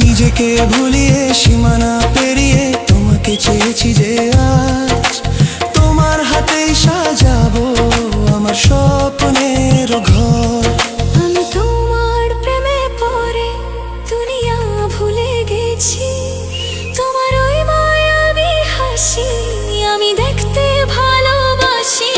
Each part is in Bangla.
নিজেকে ভুলিয়ে সীমানা পেরিয়ে তোমাকে চেয়েছি যে আজ তোমার হাতেই সাজাবো আমার স্বপ্নের ঘর। আমি তোমার প্রেমে পড়ে দুনিয়া ভুলে গেছি, তোমার ওই মায়াবী হাসি আমি দেখতে ভালোবাসি।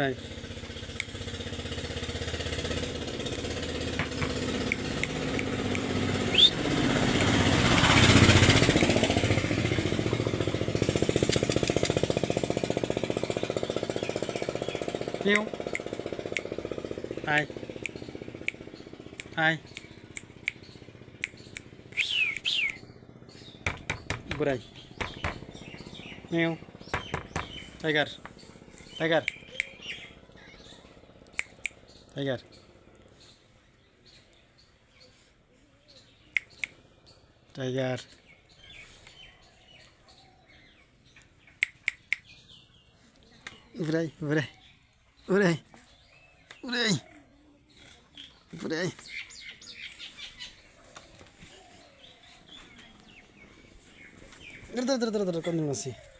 Right. Hiếu. Ai. Ai. Burai. Hiếu. Tiger. Tiger. Tiger. Tiger. Burai, burai. Burai. Burai. Burai. Dur, kau masih.